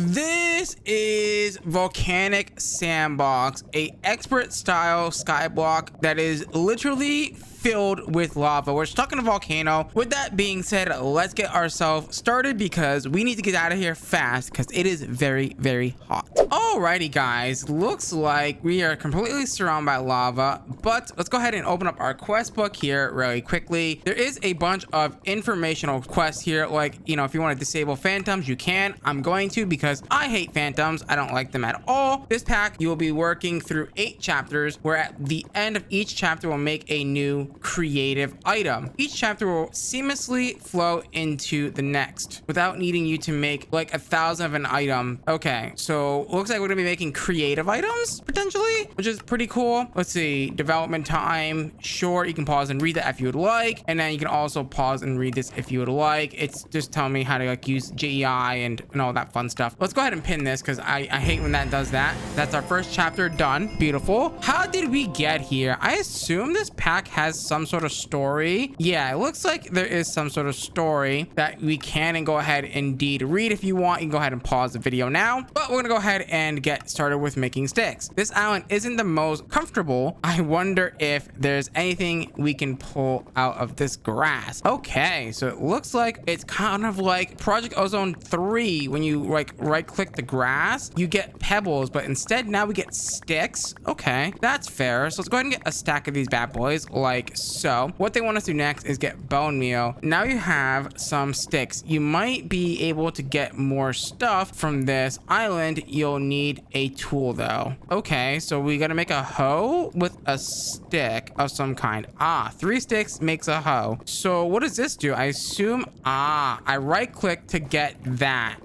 This is Volcanic Sandbox, a expert style skyblock that is literally filled with lava. We're stuck in a volcano. With that being said, let's get ourselves started because we need to get out of here fast because it is very, very hot. Alrighty, guys. Looks like we are completely surrounded by lava, but let's go ahead and open up our quest book here really quickly. There is a bunch of informational quests here, like, you know, if you want to disable phantoms, you can. I'm going to because I hate phantoms. I don't like them at all. This pack, you will be working through 8 chapters, where at the end of each chapter will make a new creative item. Each chapter will seamlessly flow into the next without needing you to make like 1,000 of an item. Okay, so looks like we're gonna be making creative items potentially, which is pretty cool. Let's see, development time. Sure, you can pause and read that if you would like, and then you can also pause and read this if you would like. It's just telling me how to like use JEI and all that fun stuff. Let's go ahead and pin this because I hate when that does that. That's our first chapter done. Beautiful. How did we get here? I assume this pack has some sort of story. Yeah, it looks like there is some sort of story that we can and go ahead and indeed read. If you want, you can go ahead and pause the video now, but we're gonna go ahead and get started with making sticks. This island isn't the most comfortable. I wonder if there's anything we can pull out of this grass. Okay, so it looks like it's kind of like Project Ozone 3. When you like right click the grass, you get pebbles, but instead now we get sticks. Okay, that's fair. So let's go ahead and get a stack of these bad boys like so. What they want us to do next is get bone meal. Now you have some sticks. You might be able to get more stuff from this island. You'll need a tool though. Okay, so we gotta make a hoe with a stick of some kind. 3 sticks makes a hoe. So what does this do? I assume I right click to get that.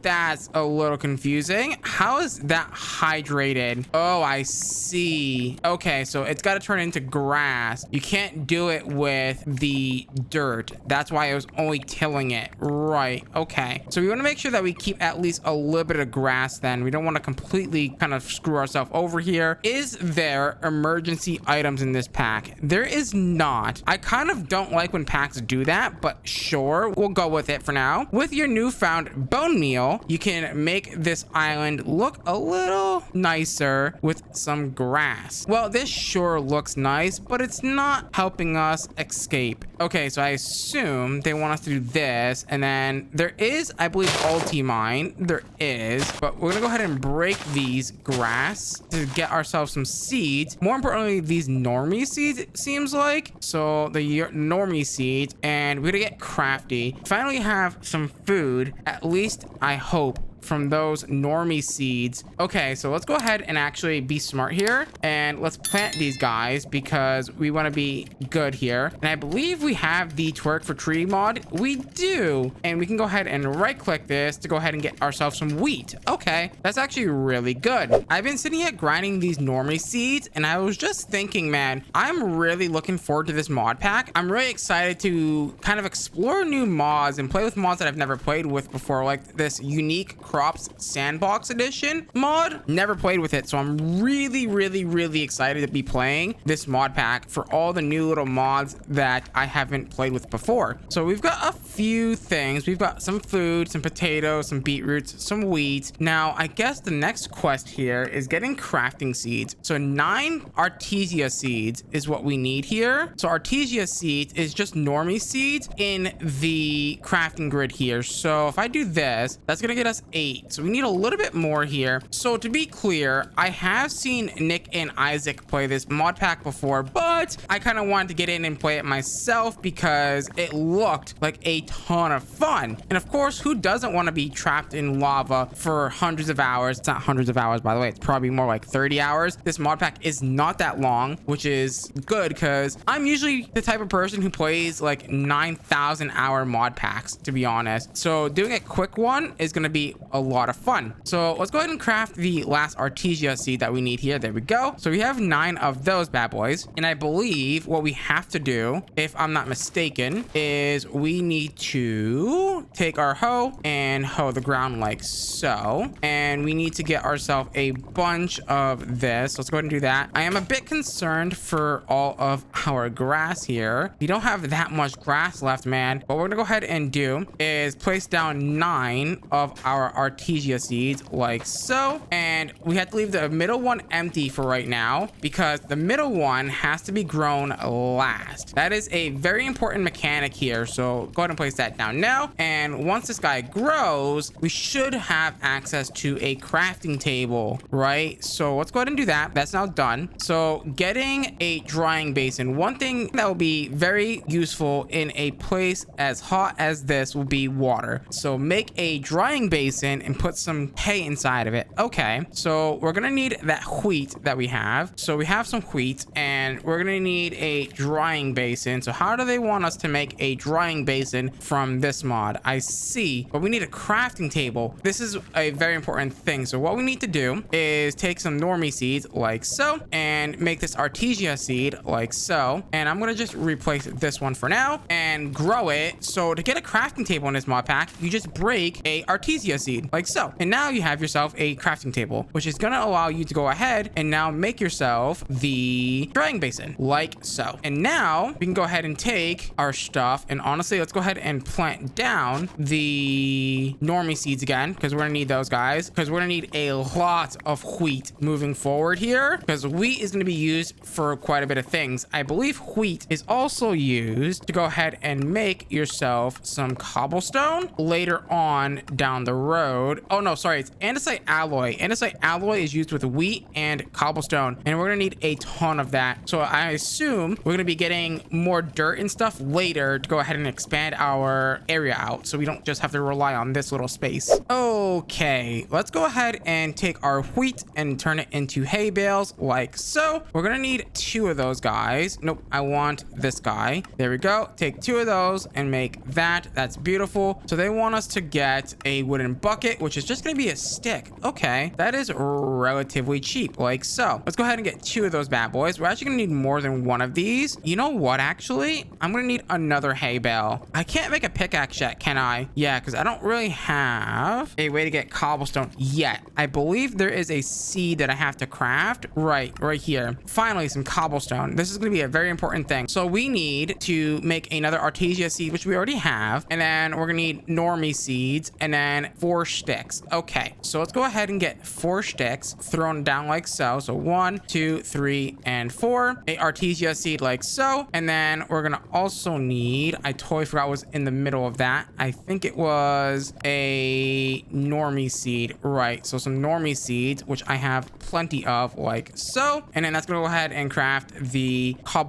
That's a little confusing. How is that hydrated? Oh, I see. Okay, so it's got to turn into grass. You can't do it with the dirt. That's why I was only tilling it. Right. Okay. So we want to make sure that we keep at least a little bit of grass then. We don't want to completely kind of screw ourselves over here. Is there emergency items in this pack? There is not. I kind of don't like when packs do that, but sure, we'll go with it for now. With your newfound bone meal, you can make this island look a little nicer with some grass. Well, this sure looks nice, but it's not helping us escape. Okay, so I assume they want us to do this, and then there is, I believe, ulti mine. There is, but we're gonna go ahead and break these grass to get ourselves some seeds. More importantly, these normie seeds, it seems like. So the normie seeds, and we're gonna get crafty. Finally have some food, at least I hope, from those normie seeds. Okay, so let's go ahead and actually be smart here, and let's plant these guys because we want to be good here. And I believe we have the twerk for tree mod. We do, and we can go ahead and right click this to go ahead and get ourselves some wheat. Okay, that's actually really good. I've been sitting here grinding these normie seeds, and I was just thinking, man, I'm really looking forward to this mod pack. I'm really excited to kind of explore new mods and play with mods that I've never played with before, like this unique Crops Sandbox Edition mod. Never played with it, so I'm really excited to be playing this mod pack for all the new little mods that I haven't played with before. So we've got a few things. We've got some food, some potatoes, some beetroots, some wheat. Now I guess the next quest here is getting crafting seeds. So 9 artesia seeds is what we need here. So artesia seeds is just normie seeds in the crafting grid here. So if I do this, that's gonna get us 8. So we need a little bit more here. So to be clear, I have seen Nick and Isaac play this mod pack before, but I kind of wanted to get in and play it myself because it looked like a ton of fun. And of course, who doesn't want to be trapped in lava for hundreds of hours? It's not hundreds of hours, by the way. It's probably more like 30 hours. This mod pack is not that long, which is good because I'm usually the type of person who plays like 9,000 hour mod packs, to be honest. So doing a quick one is going to be a lot of fun. So let's go ahead and craft the last artesia seed that we need here. There we go. So we have 9 of those bad boys, and I believe what we have to do, if I'm not mistaken, is we need to take our hoe and hoe the ground like so, and we need to get ourselves a bunch of this. Let's go ahead and do that. I am a bit concerned for all of our grass here. We don't have that much grass left, man. What we're gonna go ahead and do is place down 9 of our artesia seeds like so. And we have to leave the middle one empty for right now because the middle one has to be grown last. That is a very important mechanic here. So go ahead and place that down now. And once this guy grows, we should have access to a crafting table, right? So let's go ahead and do that. That's now done. So getting a drying basin. One thing that will be very useful in a place as hot as this will be water. So make a drying basin and put some hay inside of it. Okay, so we're gonna need that wheat that we have. So we have some wheat and we're gonna need a drying basin. So how do they want us to make a drying basin from this mod? I see, but we need a crafting table. This is a very important thing. So what we need to do is take some normie seeds like so and make this artesia seed like so. And I'm gonna just replace this one for now and grow it. So to get a crafting table in this mod pack, you just break a artesia seed like so. And now you have yourself a crafting table, which is gonna allow you to go ahead and now make yourself the drying basin like so. And now we can go ahead and take our stuff, and honestly, let's go ahead and plant down the normie seeds again, because we're gonna need those guys, because we're gonna need a lot of wheat moving forward here, because wheat is gonna be used for quite a bit of things. I believe wheat is also used to go ahead and make yourself some cobblestone later on down the road. Oh no, sorry, it's andesite alloy. Andesite alloy is used with wheat and cobblestone, and we're gonna need a ton of that. So I assume we're gonna be getting more dirt and stuff later to go ahead and expand our area out, so we don't just have to rely on this little space. Okay, let's go ahead and take our wheat and turn it into hay bales like so. We're gonna need 2 of those guys. Nope, I want this guy. There we go. Take 2 of those and make that. That's beautiful. So they want us to get a wooden bucket, which is just gonna be a stick. Okay, that is relatively cheap like so. Let's go ahead and get 2 of those bad boys. We're actually gonna need more than one of these. You know what, actually? I'm gonna need another hay bale. I can't make a pickaxe yet, can I? Yeah, because I don't really have a way to get cobblestone yet. I believe there is a seed that I have to craft right here. Finally, some cobblestone. This is gonna be a very important thing. So we need to make another artesia seed, which we already have, and then we're gonna need normie seeds, and then 4 sticks. Okay, so let's go ahead and get 4 sticks thrown down like so. So 1, 2, 3, and 4. A artesia seed like so, and then we're gonna also need, I totally forgot what was in the middle of that. I think it was a normie seed, right? So some normie seeds, which I have plenty of like so, and then that's gonna go ahead and craft the cobblestone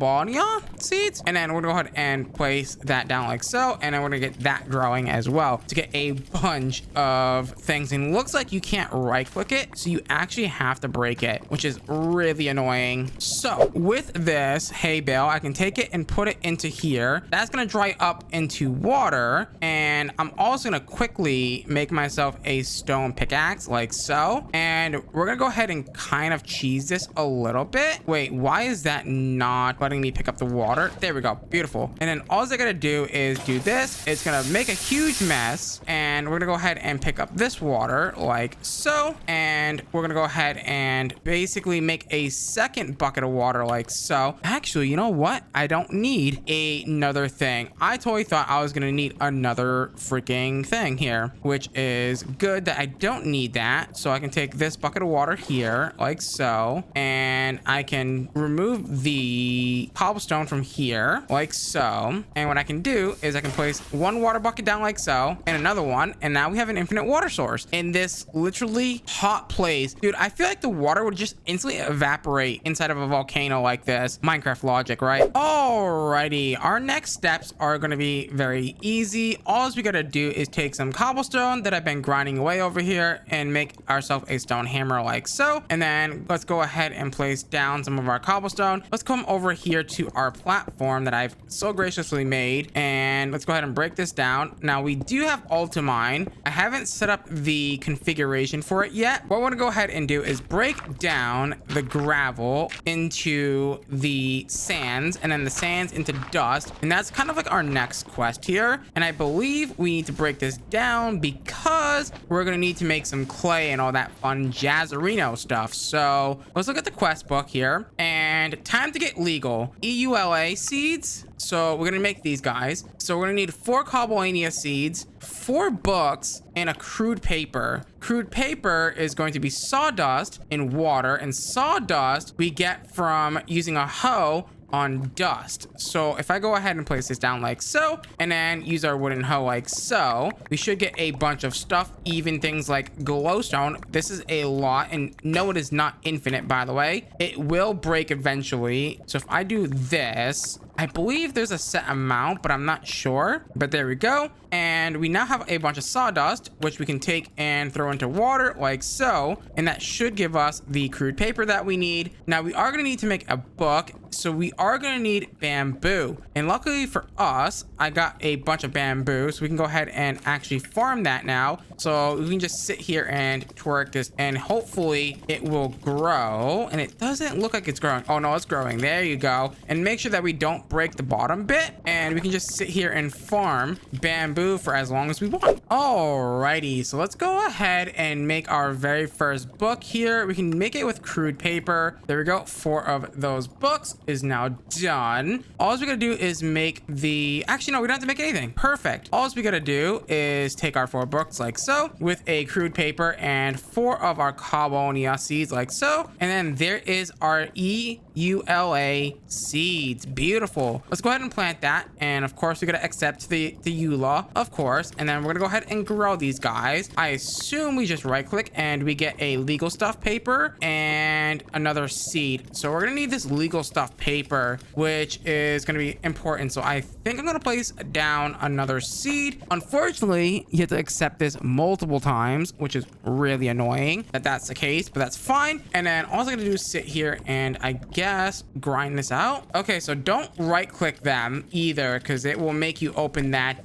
seeds, and then we're gonna go ahead and place that down like so, and then we're gonna get that growing as well to get a bunch of things. And it looks like you can't right click it, so you actually have to break it, which is really annoying. So with this hay bale, I can take it and put it into here. That's gonna dry up into water, and I'm also gonna quickly make myself a stone pickaxe like so, and we're gonna go ahead and kind of cheese this a little bit. Wait, why is that not letting me pick up the water? There we go, beautiful. And then all I gotta do is do this. It's gonna make a huge mess, and we're gonna go ahead and pick up this water like so, and we're gonna go ahead and basically make a second bucket of water like so. Actually, you know what? I don't need another thing. I totally thought I was gonna need another freaking thing here, which is good that I don't need that. So I can take this bucket of water here like so, and I can remove the cobblestone from here like so. And what I can do is I can place 1 water bucket down like so, and another one, and now we have an infinite water source in this literally hot place. Dude, I feel like the water would just instantly evaporate inside of a volcano like this. Minecraft logic, right? Alrighty, our next steps are going to be very easy. All we gotta do is take some cobblestone that I've been grinding away over here and make ourselves a stone hammer like so. And then let's go ahead and place down some of our cobblestone. Let's come over here to our platform that I've so graciously made, and let's go ahead and break this down. Now we do have ultimine. I haven't set up the configuration for it yet. What I want to go ahead and do is break down the gravel into the sands, and then the sands into dust, and that's kind of like our next quest here. And I believe we need to break this down because we're gonna need to make some clay and all that fun jazzerino stuff. So let's look at the quest book here, and And time to get legal. EULA seeds. So we're gonna make these guys. So we're gonna need 4 Cobbleania seeds, 4 books, and a crude paper. Crude paper is going to be sawdust and water, and sawdust we get from using a hoe on dust. So if I go ahead and place this down like so, and then use our wooden hoe like so, we should get a bunch of stuff, even things like glowstone. This is a lot, and no, it is not infinite, by the way. It will break eventually. So if I do this, I believe there's a set amount, but I'm not sure. But there we go. And we now have a bunch of sawdust, which we can take and throw into water like so. And that should give us the crude paper that we need. Now we are going to need to make a book. So we are going to need bamboo. And luckily for us, I got a bunch of bamboo. So we can go ahead and actually farm that now. So we can just sit here and twerk this, and hopefully it will grow. And it doesn't look like it's growing. Oh no, it's growing. There you go. And make sure that we don't break the bottom bit, and we can just sit here and farm bamboo for as long as we want. Alrighty, so let's go ahead and make our very first book here. We can make it with crude paper. There we go. 4 of those books is now done. All we gotta do is make the, actually no, we don't have to make anything. Perfect. All we gotta do is take our 4 books like so, with a crude paper and 4 of our Cobbleania seeds like so, and then there is our EULA seeds. Beautiful. Let's go ahead and plant that, and of course we gotta accept the EULA, of course, and then we're gonna go ahead and grow these guys. I assume we just right click and we get a legal stuff paper and another seed. So we're gonna need this legal stuff paper, which is gonna be important. So I think I'm gonna place down another seed. Unfortunately, you have to accept this multiple times, which is really annoying that that's the case, but that's fine. And then all I'm gonna do is sit here and I guess grind this out. Okay, so don't right click them either, because it will make you open that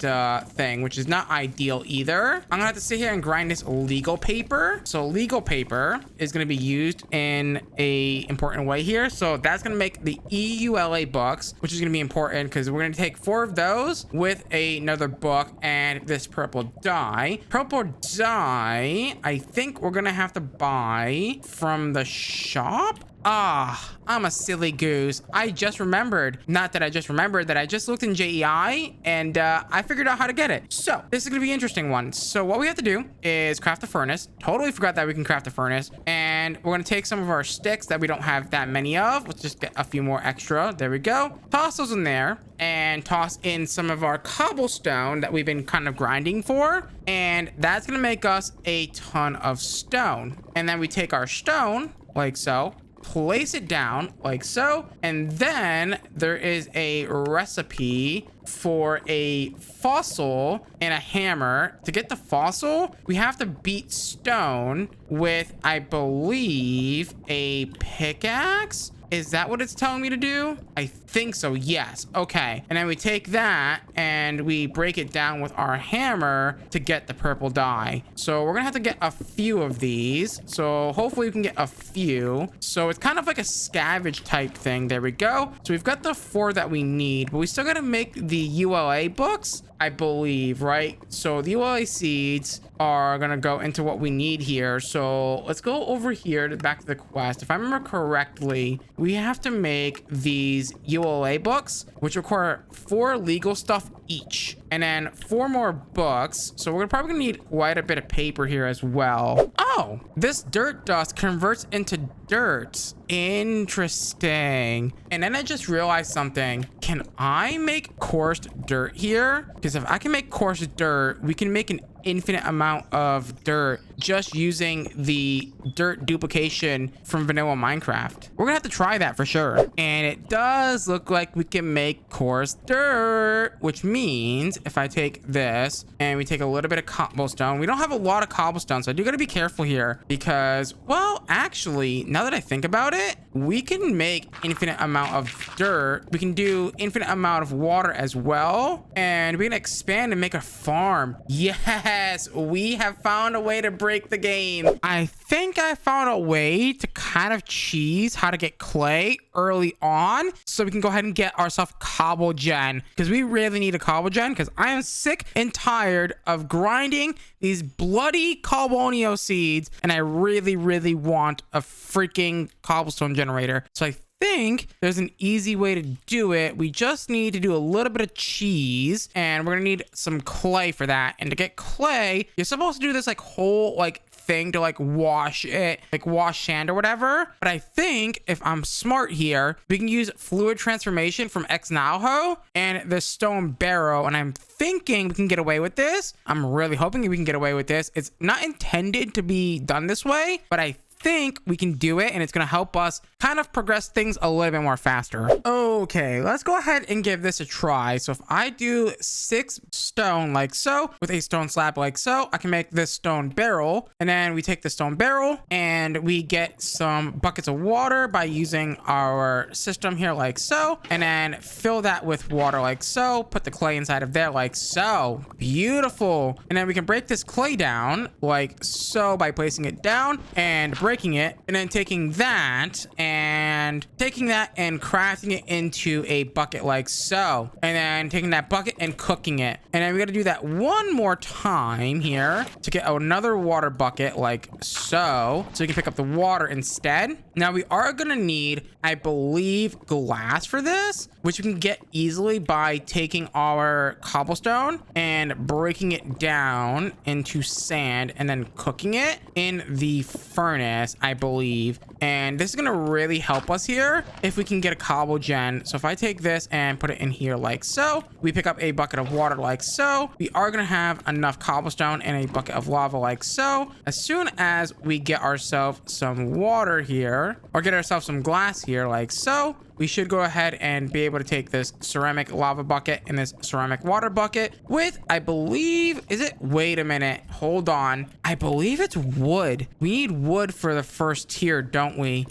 thing, which is not ideal either. I'm gonna have to sit here and grind this legal paper. So legal paper is gonna be used in a important way here. So that's gonna make the EULA books, which is gonna be important because we're gonna take 4 of those with another book and this purple dye. Purple dye, I think we're gonna have to buy from the shop. Ah, I'm a silly goose. I just remembered, not that I just remembered, that I just looked in JEI and I figured out how to get it. So this is gonna be an interesting one. So what we have to do is craft a furnace. Totally forgot that we can craft a furnace. And we're gonna take some of our sticks that we don't have that many of. Let's just get a few more extra. There we go. Toss those in there and toss in some of our cobblestone that we've been kind of grinding for. And that's gonna make us a ton of stone. And then we take our stone like so, place it down like so, and then there is a recipe for a fossil and a hammer. To get the fossil, we have to beat stone with, I believe, a pickaxe. Is that what it's telling me to do? I think so, yes. Okay. And then we take that and we break it down with our hammer to get the purple dye. So we're gonna have to get a few of these. So hopefully we can get a few. So it's kind of like a scavenge type thing. There we go. So we've got the 4 that we need, but we still gotta make the ULA books, I believe, right? So the ULA seeds are gonna go into what we need here. So let's go over here to back to the quest. If I remember correctly, we have to make these ULA books, which require 4 legal stuff each, and then 4 more books. So we're probably gonna need quite a bit of paper here as well. Oh, this dirt dust converts into dirt. Interesting. And then I just realized something. Can I make coarse dirt here? Because if I can make coarse dirt, we can make an infinite amount of dirt just using the dirt duplication from vanilla Minecraft. We're gonna have to try that for sure. And it does look like we can make coarse dirt, which means if I take this and we take a little bit of cobblestone, we don't have a lot of cobblestone, so I do gotta be careful here because, well, actually, now that I think about it, we can make infinite amount of dirt. We can do infinite amount of water as well, and we can expand and make a farm. Yes, we have found a way to break the game. I think I found a way to kind of cheese how to get clay early on, so we can go ahead and get ourselves cobble gen, because we really need a cobble gen, because I am sick and tired of grinding these bloody cobbleonio seeds, and I really want a freaking cobblestone generator. So I think there's an easy way to do it. We just need to do a little bit of cheese, and we're gonna need some clay for that. And to get clay, you're supposed to do this like whole like thing to like wash it, like wash sand or whatever. But I think if I'm smart here, we can use fluid transformation from Exnalho and the stone barrel, and I'm thinking we can get away with this. I'm really hoping we can get away with this. It's not intended to be done this way, but I think we can do it, and it's going to help us kind of progress things a little bit more faster. Okay, let's go ahead and give this a try. So if I do 6 stone like so with a stone slab like so, I can make this stone barrel, and then we take the stone barrel and we get some buckets of water by using our system here like so, and then fill that with water like so, put the clay inside of there like so. Beautiful. And then we can break this clay down like so by placing it down and breaking it, and then taking that and crafting it into a bucket like so, and then taking that bucket and cooking it. And then we got to do that one more time here to get another water bucket like so we can pick up the water instead. Now we are gonna need, I believe, glass for this, which we can get easily by taking our cobblestone and breaking it down into sand and then cooking it in the furnace, I believe. And this is gonna really help us here if we can get a cobble gen. So if I take this and put it in here like so, we pick up a bucket of water like so, we are gonna have enough cobblestone and a bucket of lava like so. As soon as we get ourselves some water here, or get ourselves some glass here like so, we should go ahead and be able to take this ceramic lava bucket and this ceramic water bucket with, I believe, wait a minute, hold on. I believe it's wood. We need wood for the first tier, don't we?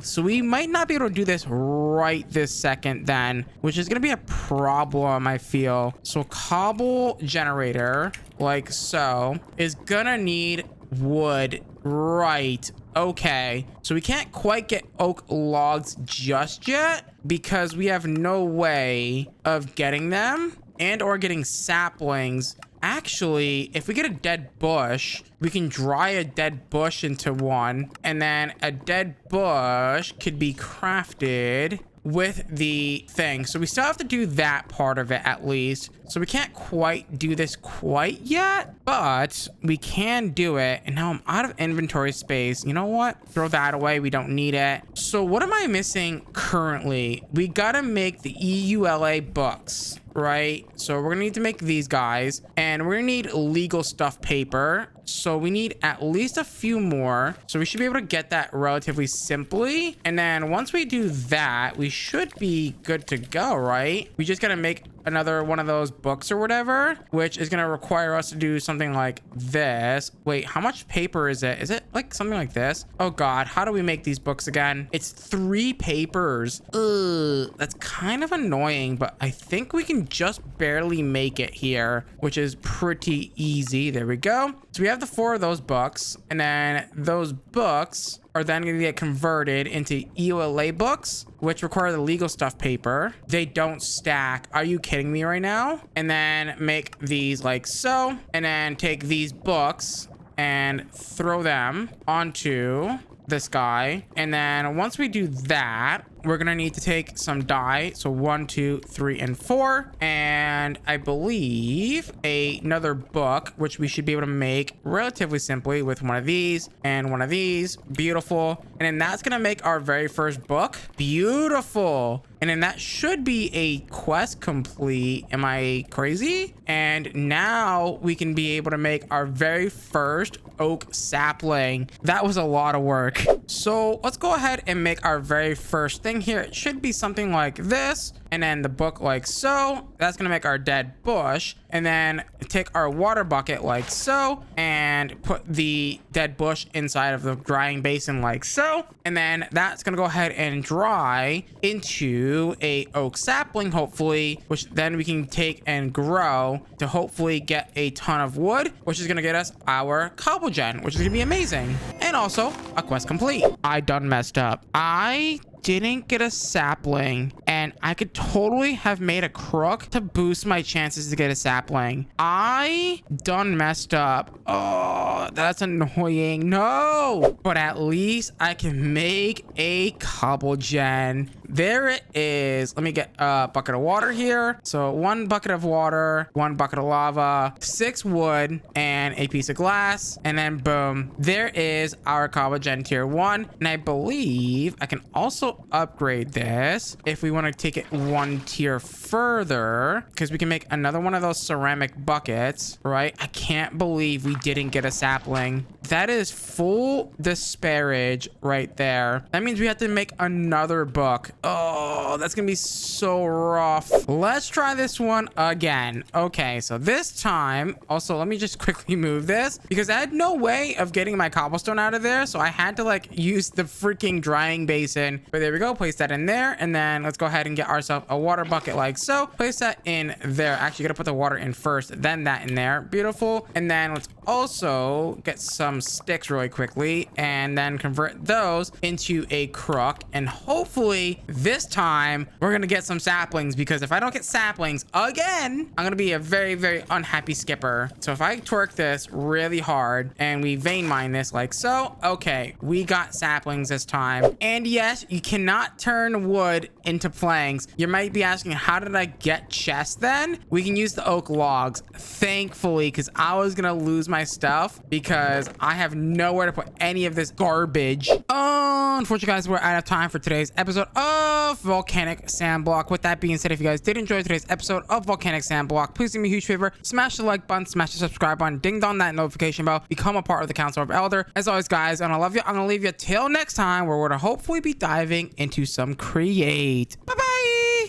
So we might not be able to do this right this second then, which is gonna be a problem, I feel. So cobble generator, like so, is gonna need wood, right? Okay, so we can't quite get oak logs just yet because we have no way of getting them and or getting saplings. Actually, if we get a dead bush, we can dry a dead bush into one, and then a dead bush could be crafted with the thing. So we still have to do that part of it at least. So we can't quite do this quite yet, but we can do it. And now I'm out of inventory space. You know what? Throw that away. We don't need it. So what am I missing currently? We gotta make the EULA books, right? So we're gonna need to make these guys, and we're gonna need legal stuff paper. So we need at least a few more. So we should be able to get that relatively simply. And then once we do that, we should be good to go, right? We just gotta make another one of those books or whatever, which is gonna require us to do something like this. Wait, how much paper is it? Is it like something like this? Oh god, how do we make these books again? It's 3 papers. That's kind of annoying, but I think we can just barely make it here, which is pretty easy. There we go. So we have the 4 of those books, and then those books are then going to get converted into EULA books, which require the legal stuff paper. They don't stack. Are you kidding me right now? And then make these like so, and then take these books and throw them onto this guy. And then once we do that, we're gonna need to take some dye. So 1, 2, 3, and 4, and I believe another book, which we should be able to make relatively simply with one of these and one of these. Beautiful. And then that's gonna make our very first book. Beautiful. And then that should be a quest complete. Am I crazy? And now we can be able to make our very first oak sapling. That was a lot of work. So let's go ahead and make our very first thing here. It should be something like this, and then the book like so. That's gonna make our dead bush. And then take our water bucket like so, and put the dead bush inside of the drying basin like so. And then that's gonna go ahead and dry into a oak sapling, hopefully, which then we can take and grow to hopefully get a ton of wood, which is gonna get us our cobble gen, which is gonna be amazing. And also a quest complete. I done messed up. I didn't get a sapling, and I could totally have made a crook to boost my chances to get a sapling. I done messed up. Oh, that's annoying. No, but at least I can make a cobble gen. There it is. Let me get a bucket of water here. So 1 bucket of water, 1 bucket of lava, 6 wood, and a piece of glass. And then boom, there is our cobble gen tier 1. And I believe I can also upgrade this if we want to take it 1 tier further, because we can make another one of those ceramic buckets, right? I can't believe we didn't get a sapling. That is full disparage right there. That means we have to make another book. Oh, that's gonna be so rough. Let's try this one again. Okay, so this time, also, let me just quickly move this because I had no way of getting my cobblestone out of there. So I had to like use the freaking drying basin. But there we go. Place that in there. And then let's go ahead and get ourselves a water bucket like so. Place that in there. Actually, gotta put the water in first, then that in there. Beautiful. And then let's also get some sticks really quickly and then convert those into a crook. And hopefully this time we're gonna get some saplings, because if I don't get saplings again, I'm gonna be a very, very unhappy skipper. So if I twerk this really hard and we vein mine this like so, okay, we got saplings this time. And yes, you cannot turn wood into planks. You might be asking, how did I get chests then? We can use the oak logs, thankfully, because I was gonna lose my stuff because I have nowhere to put any of this garbage. Unfortunately, guys, we're out of time for today's episode of Volcanic Sandblock. With that being said, if you guys did enjoy today's episode of Volcanic Sandblock, please do me a huge favor, smash the like button, smash the subscribe button, ding dong that notification bell, become a part of the Council of Elder. As always, guys, and I love you. I'm gonna leave you till next time, where we're gonna hopefully be diving into some create. Bye bye.